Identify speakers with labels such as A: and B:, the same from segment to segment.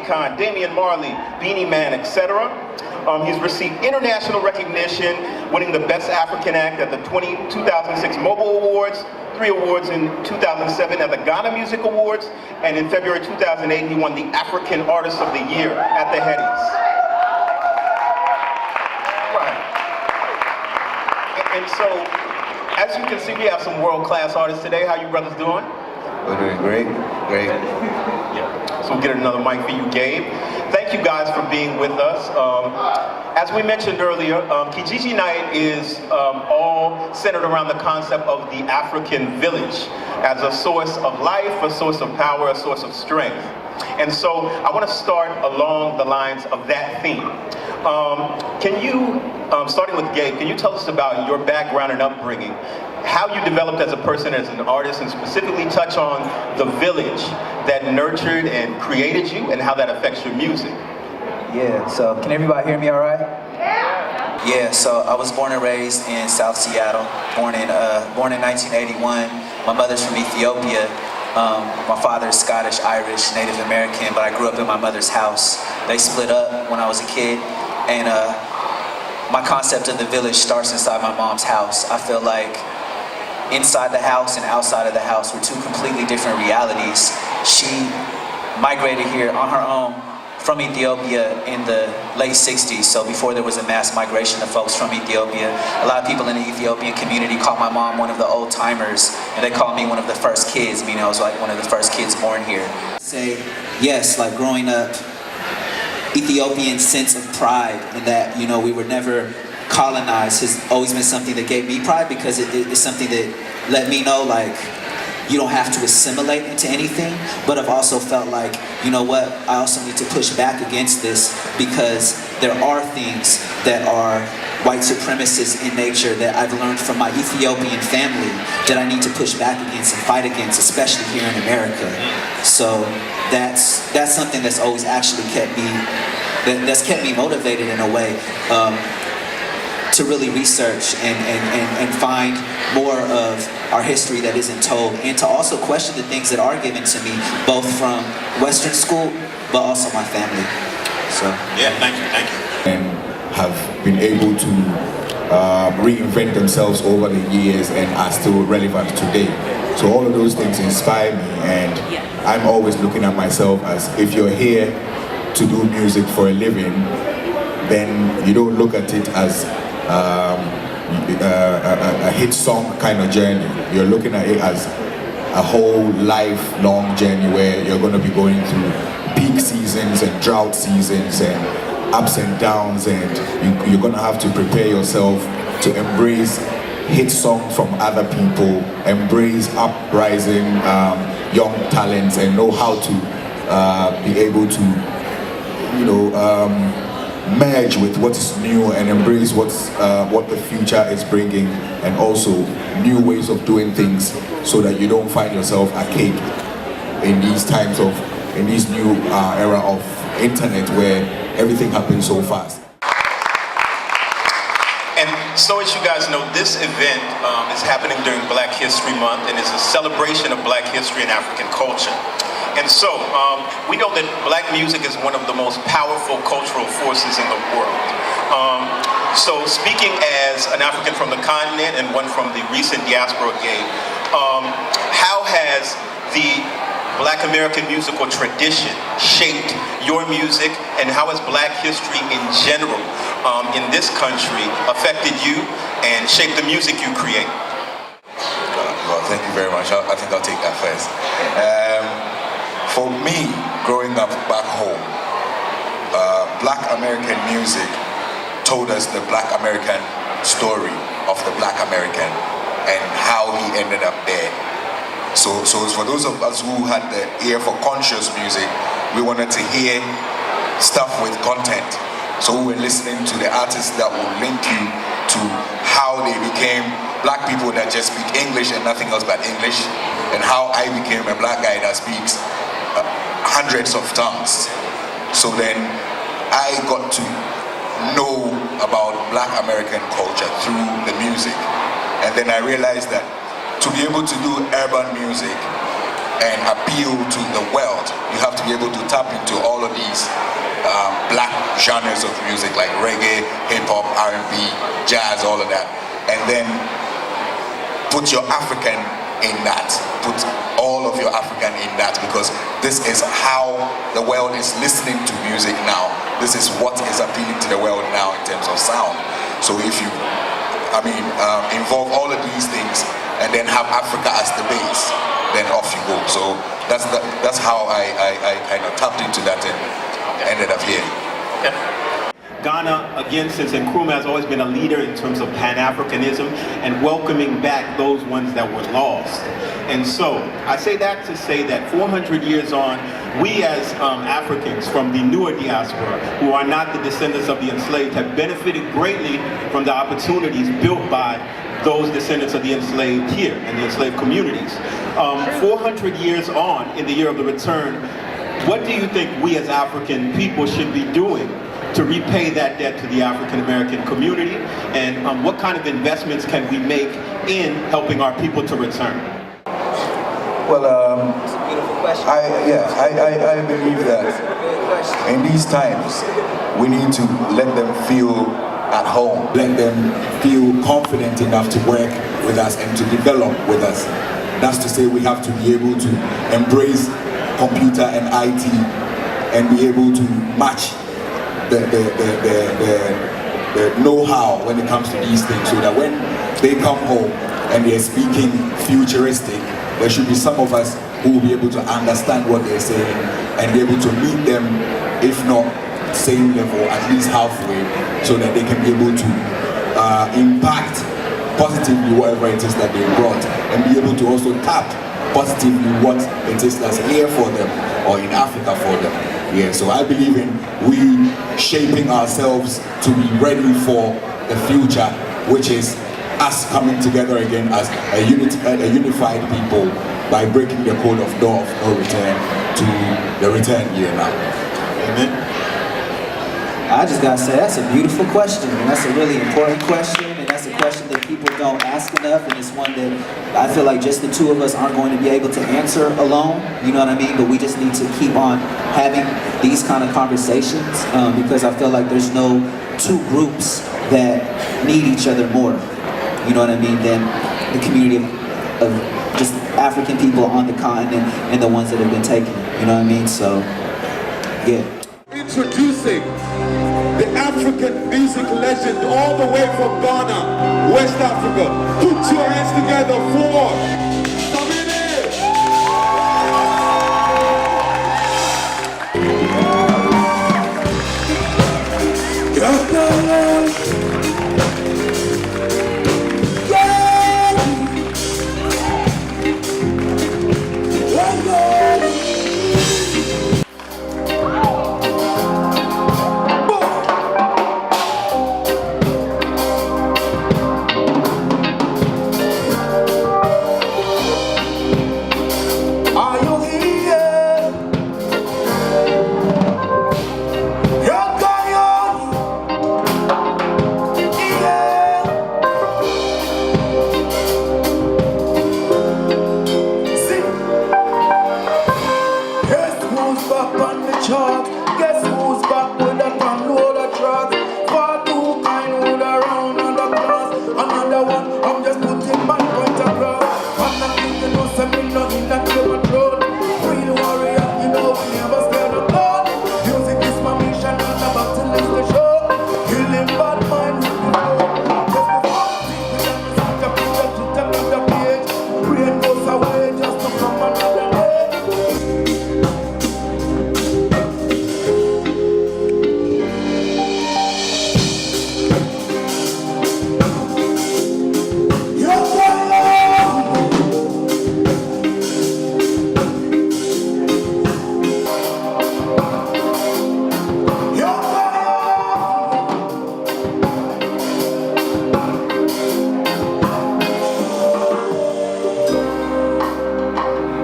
A: Akon, Damian Marley, Beanie Man, etc. He's received international recognition, winning the Best African Act at the 2006 Mobile Awards, 3 awards in 2007 at the Ghana Music Awards, and in February 2008 he won the African Artist of the Year at the Headies. Right. And so, as you can see, we have some world-class artists today. How you brothers doing?
B: We're doing great, great.
A: Yeah. So we'll get another mic for you, Gabe. Thank you guys for being with us. As we mentioned earlier, Kijiji Night is all centered around the concept of the African village as a source of life, a source of power, a source of strength. And so I want to start along the lines of that theme. Can you, starting with Gabe, can you tell us about your background and upbringing, how you developed as a person, as an artist, and specifically touch on the village that nurtured and created you and how that affects your music?
C: Yeah, so can everybody hear me all right?
B: Yeah, so I was born and raised in South Seattle, born in 1981. My mother's from Ethiopia. My father is Scottish, Irish, Native American, but I grew up in my mother's house. They split up when I was a kid, and my concept of the village starts inside my mom's house. I feel like inside the house and outside of the house were two completely different realities. She migrated here on her own from Ethiopia in the late 60s, so before there was a mass migration of folks from Ethiopia. A lot of people in the Ethiopian community call my mom one of the old timers, and they call me one of the first kids, meaning I was like one of the first kids born here. Say, yes, like growing up, Ethiopian sense of pride in that, you know, we were never colonized has always been something that gave me pride, because it's something that let me know, like, you don't have to assimilate into anything, but I've also felt like, you know what, I also need to push back against this, because there are things that are white supremacist in nature that I've learned from my Ethiopian family that I need to push back against and fight against, especially here in America. So that's something that's always actually kept me motivated in a way. To really research and find more of our history that isn't told, and to also question the things that are given to me, both from Western school, but also my family. So
A: yeah, thank you.
D: And have been able to reinvent themselves over the years and are still relevant today. So all of those things inspire me, and I'm always looking at myself as, if you're here to do music for a living, then you don't look at it as a hit song kind of journey. You're looking at it as a whole lifelong journey where you're going to be going through peak seasons and drought seasons and ups and downs, and you're going to have to prepare yourself to embrace hit songs from other people, embrace uprising young talents, and know how to be able to, you know, merge with what's new and embrace what the future is bringing, and also new ways of doing things, so that you don't find yourself archaic in these times of, in this new era of internet where everything happens so fast.
A: And so, as you guys know, this event is happening during Black History Month, and is a celebration of Black history and African culture. And so, we know that Black music is one of the most powerful cultural forces in the world. So, speaking as an African from the continent and one from the recent diaspora, Gabe, how has the Black American musical tradition shaped your music, and how has Black history in general in this country affected you and shaped the music you create?
E: Well, thank you very much. I think I'll take that first. For me, growing up back home, Black American music told us the Black American story of the Black American and how he ended up there. So for those of us who had the ear for conscious music, we wanted to hear stuff with content. So we were listening to the artists that would link you to how they became Black people that just speak English and nothing else but English, and how I became a Black guy that speaks hundreds of tongues. So then I got to know about Black American culture through the music, and then I realized that to be able to do urban music, and appeal to the world, you have to be able to tap into all of these black genres of music like reggae, hip-hop, R&B, jazz, all of that, and then put your African in that, put all of your African in that, because this is how the world is listening to music now. This is what is appealing to the world now in terms of sound. So if you, involve all of these things and then have Africa as the base, then off you go. So that's how I kind of tapped into that and ended up here.
A: Ghana, again, since Nkrumah has always been a leader in terms of Pan-Africanism and welcoming back those ones that were lost. And so, I say that to say that 400 years on, we as Africans from the newer diaspora, who are not the descendants of the enslaved, have benefited greatly from the opportunities built by those descendants of the enslaved here and the enslaved communities. 400 years on, in the year of the return, what do you think we as African people should be doing to repay that debt to the African American community, and what kind of investments can we make in helping our people to return?
C: Well, I believe that in these times we need to let them feel at home,
D: Let them feel confident enough to work with us and to develop with us. That's to say, we have to be able to embrace computer and IT and be able to match the know-how when it comes to these things, so that when they come home and they're speaking futuristic, there should be some of us who will be able to understand what they're saying and be able to meet them, if not same level, at least halfway, so that they can be able to impact positively whatever it is that they brought, and be able to also tap positively what it is that's here for them or in Africa for them. Yeah, so I believe in we shaping ourselves to be ready for the future, which is us coming together again as a unified people by breaking the code of door of no return to the return year now. Amen.
C: I just gotta say, that's a beautiful question, and that's a really important question, and that's a question that people don't ask enough, and it's one that I feel like just the two of us aren't going to be able to answer alone, you know what I mean? But we just need to keep on having these kind of conversations, because I feel like there's no two groups that need each other more, you know what I mean, than the community of just African people on the continent and the ones that have been taken, you know what I mean? So, yeah.
F: Introducing the African music legend all the way from Ghana, West Africa. Put your hands together for Samini!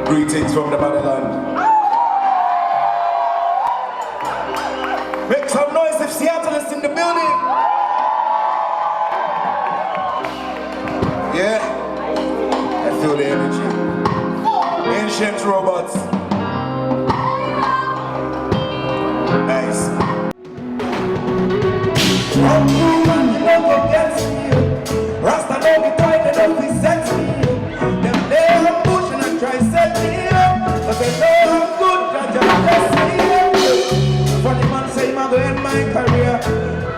F: Greetings from the motherland. Make some noise if Seattle is in the building. Yeah, I feel the energy. Ancient Dance robots. Nice. Rasta know me tight enough, he sets me up. Them lay ambush and I try set me up. But they know I'm good, I just bless me up. Funny man say I'm gonna end my career.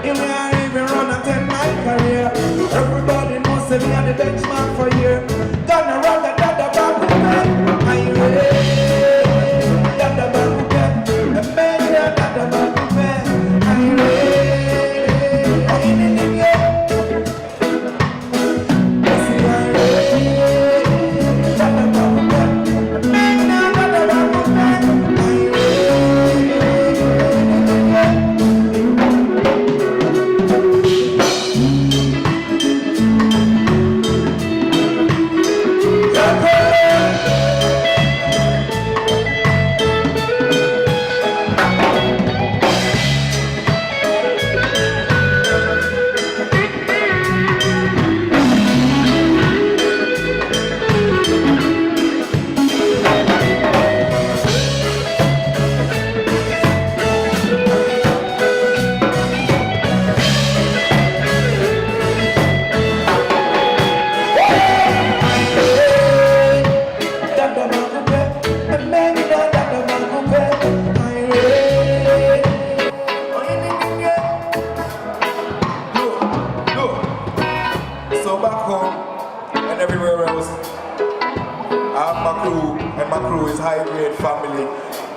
F: In where I even run and end my career. Everybody knows that me are the benchmark for year. Gonna run the dada back with me. I ready. Dada back with me. The man here, dada back with me. I ready.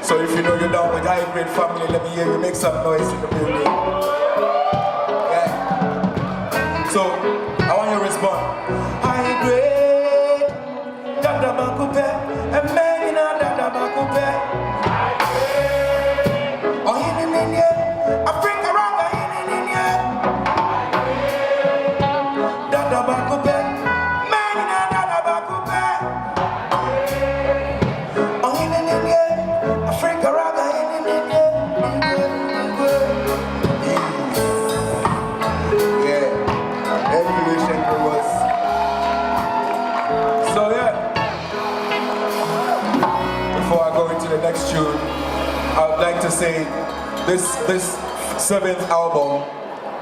F: So if you know you're down with high grade family, let me hear you make some noise in the building. Yeah. So I want you to respond. High grade, Dada Bakupe, and Megina Dada Bakupe. High grade, oh in India, Africa Raga in India. Dada Bakupe, Megina Dada Bakupe. Oh in India. Africa Raga in India. Yeah, education was. So yeah, before I go into the next tune, I would like to say this 7th album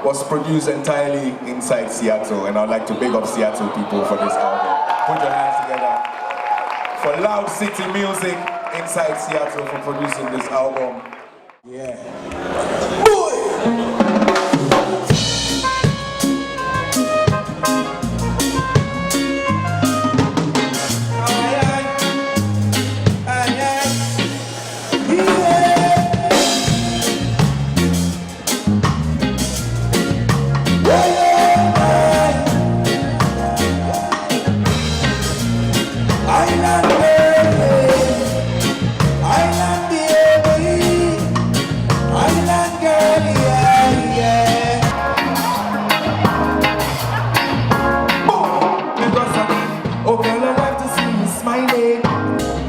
F: was produced entirely inside Seattle, and I'd like to big up Seattle people for this album. Put your hands together for Loud City Music inside Seattle for producing this album. Yeah. Boy!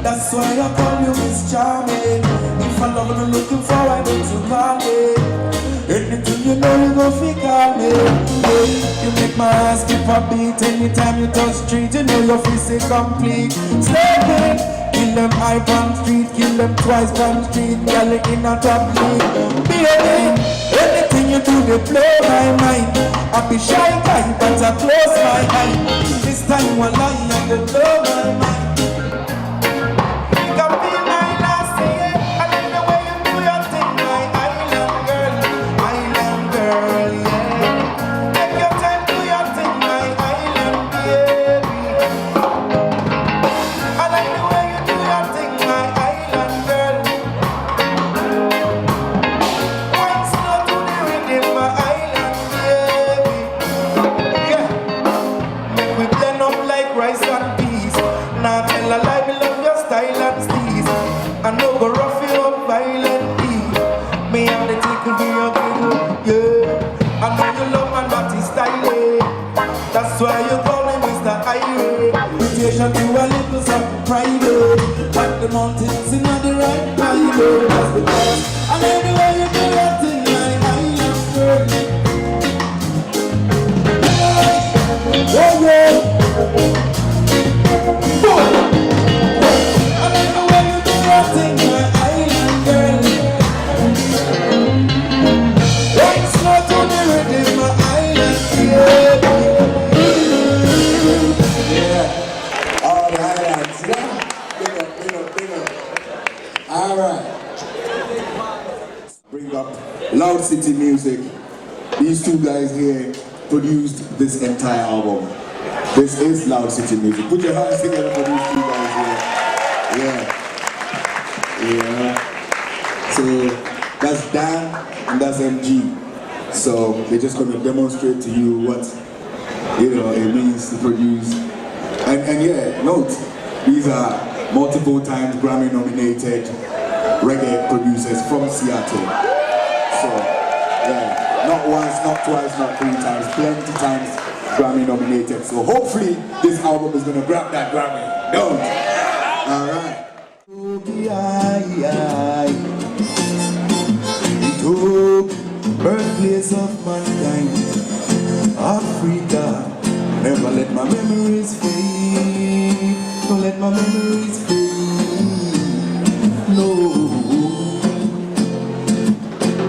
F: That's why I call you Miss Charming. If I love you looking for, I need to call me. Anything you know, you go fi call me. You make my ass skip a beat anytime you touch street. You know your face is complete. Sleeping, kill them hype on street, kill them twice on street. Girl in a top league. Baby, anything you do, they blow my mind. I be shy guy, but I close my eye. This time one line, I go blow my mind.
G: two guys here produced this entire album. This is Loud City Music. Put your hands together for these two guys here. Yeah. So that's Dan and that's MG. So they're just going to demonstrate to you what it means to produce. And yeah, note, these are multiple times Grammy nominated reggae producers from Seattle. So yeah, not once, not twice, not three times, plenty times Grammy nominated. So hopefully this album is going to grab that Grammy. Don't. All right. Birthplace of mankind, Africa. Never let my memories fade. Don't let my memories fade. No.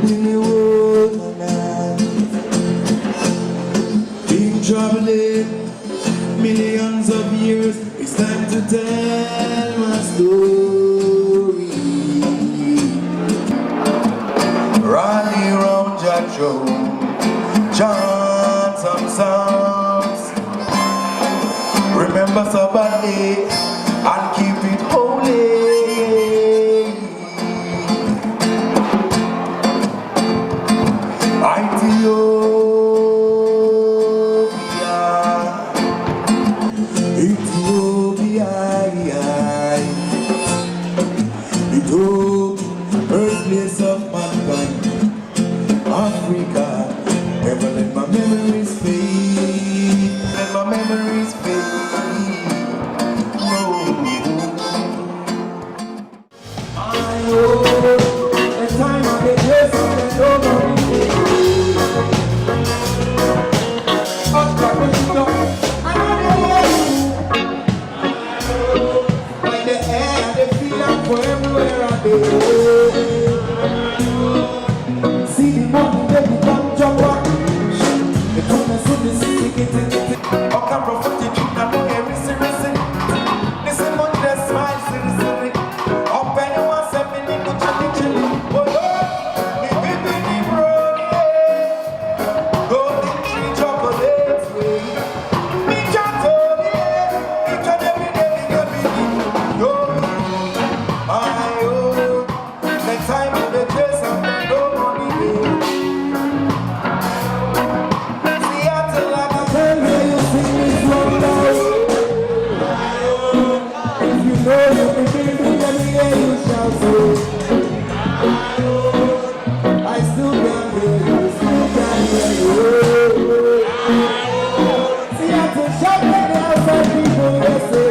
G: In the world, been traveling millions of years. It's time to tell my story. Rally round Jajo, chant some songs. Remember somebody and keep it holy. Birthplace of mankind, Africa. Never let my memories fade. Let my memories fade. No. I know the time of the days of the nobody. Up the window, by the air, the feeling for everywhere I go. See the money, baby, come jump up. The goodness of the city, get it. Up and prophetic, I know every serious thing. Listen, money, that smile, silly. Up and you want something in the chili. Oh, Lord, the baby, the brody. Golden tree chocolate. Me chocolate. Each and every day, we can be yo. I owe the time of the days of the nobody. Seattle, like I tell you, you sing me slow down. If you know you can feel me, let me hear you shout so. I still can't hear you, still can't hear you. Seattle, shout at the outside people, they say,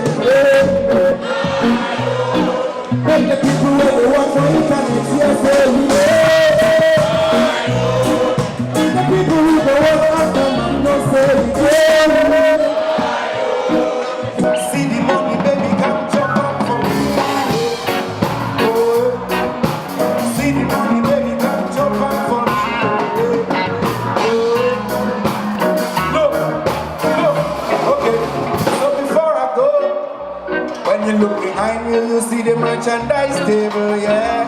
G: make the people where they want for internet, yes, they the people who go work after them, no say see the money, baby, come jump up for me. Oh, see the money, baby, come jump up for me. No, okay. So before I go, when you look behind you, you see the merchandise table, yeah.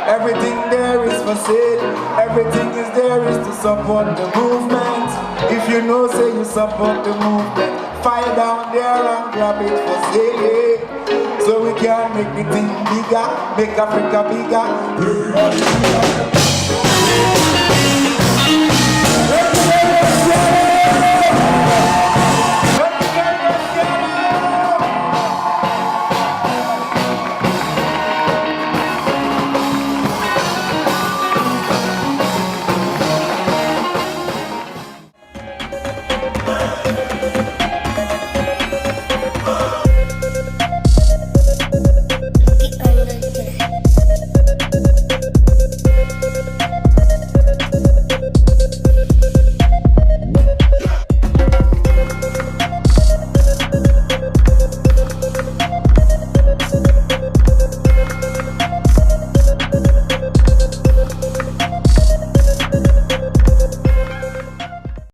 G: Everything there is for sale. Everything is there is to support the movement. If you know, say you support the movement, fire down there and grab it for sale, yeah. So we can make the thing bigger, make Africa bigger.